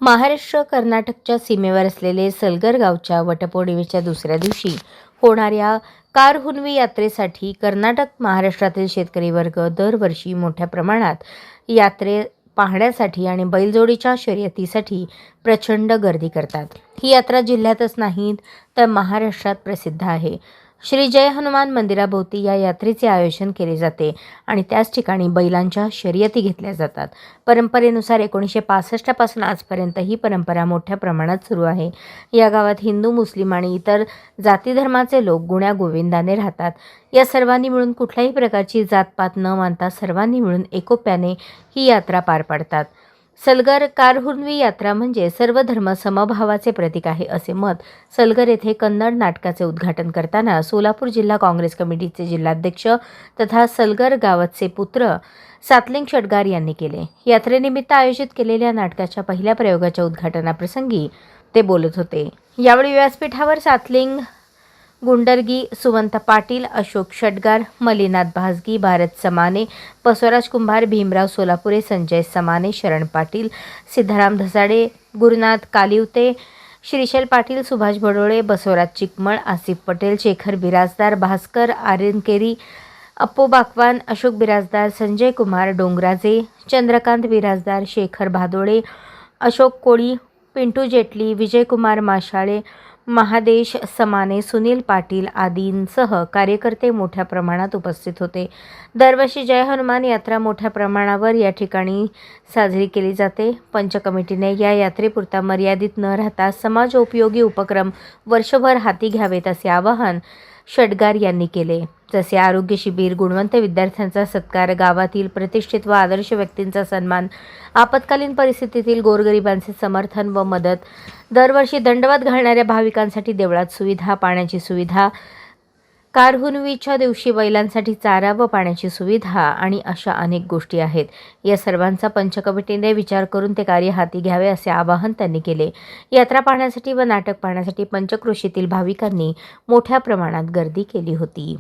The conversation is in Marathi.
महाराष्ट्र कर्नाटकच्या सीमेवर असलेले सलगर गावच्या वटपौर्णिमेच्या दुसऱ्या दिवशी होणाऱ्या कारहुन्वी यात्रेसाठी कर्नाटक महाराष्ट्रातील शेतकरी वर्ग दरवर्षी मोठ्या प्रमाणात यात्रे पाहण्यासाठी आणि बैलजोडीच्या शर्यतीसाठी प्रचंड गर्दी करतात. ही यात्रा जिल्ह्यातच नाहीत तर महाराष्ट्रात प्रसिद्ध आहे. श्री जय हनुमान मंदिराभोवती या यात्रेचे आयोजन केले जाते आणि त्याच ठिकाणी बैलांच्या शर्यती घेतल्या जातात. परंपरेनुसार 1965 पासून आजपर्यंत ही परंपरा मोठ्या प्रमाणात सुरू आहे. या गावात हिंदू, मुस्लिम आणि इतर जाती धर्माचे लोक गुण्यागोविंदाने राहतात. या सर्वांनी मिळून कुठल्याही प्रकारची जातपात न मानता सर्वांनी मिळून एकोप्याने ही यात्रा पार पाडतात. सलगर कारहुन्वी यात्रा म्हणजे सर्व धर्म समभावाचे प्रतीक आहे, असे मत सलगर येथे कन्नड नाटकाचे उद्घाटन करताना सोलापूर जिल्हा काँग्रेस कमिटीचे जिल्हाध्यक्ष तथा सलगर गावचे पुत्र सातलिंग षटगार यांनी केले. यात्रेनिमित्त आयोजित केलेल्या नाटकाच्या पहिल्या प्रयोगाच्या उद्घाटनाप्रसंगी ते बोलत होते. यावेळी व्यासपीठावर सातलिंग गुंडर्गी, सुवंत पाटील, अशोक षटगार, मलिनाथ भासगी, भारत समाने, बसवराज कुंभार, भीमराव सोलापुरे, संजय समाने, शरण पाटील, सिद्धाराम धसाडे, गुरुनाथ कालिवते, श्रीशैल पाटील, सुभाष भडोळे, बसवराज चिकमळ, आसिफ पटेल, शेखर बिराजदार, भास्कर आरेनकेरी, अप्पू बाकवान, अशोक बिराजदार, संजय कुमार डोंगराजे, चंद्रकांत बिराजदार, शेखर भादोळे, अशोक कोळी, पिंटू जेटली, विजयकुमार माशाळे, महादेश समाने, सुनील पाटील आदींसह कार्यकर्ते मोठ्या प्रमाणात उपस्थित होते. दरवर्षी जय हनुमान यात्रा मोठ्या प्रमाणावर या ठिकाणी साजरी केली जाते. पंच कमिटीने या यात्रेपुरता मर्यादित न राहता समाजोपयोगी उपक्रम वर्षभर हाती घ्यावेत असे आवाहन षटगार यांनी केले. जसे आरोग्य शिबिर, गुणवंत विद्यार्थ्यांचा सत्कार, गावातील प्रतिष्ठित व आदर्श व्यक्तींचा सन्मान, आपत्कालीन परिस्थितीतील गोरगरिबांचे समर्थन व मदत, दरवर्षी दंडवत घालणाऱ्या भाविकांसाठी देवळात सुविधा, पाण्याची सुविधा, कारहुन्वीच्या दिवशी बैलांसाठी चारा व पाण्याची सुविधा आणि अशा अनेक गोष्टी आहेत. या सर्वांचा पंच कमिटीने विचार करून ते कार्य हाती घ्यावे असे आवाहन त्यांनी केले. यात्रा पाहण्यासाठी व नाटक पाहण्यासाठी पंचक्रोशीतील भाविकांनी मोठ्या प्रमाणात गर्दी केली होती.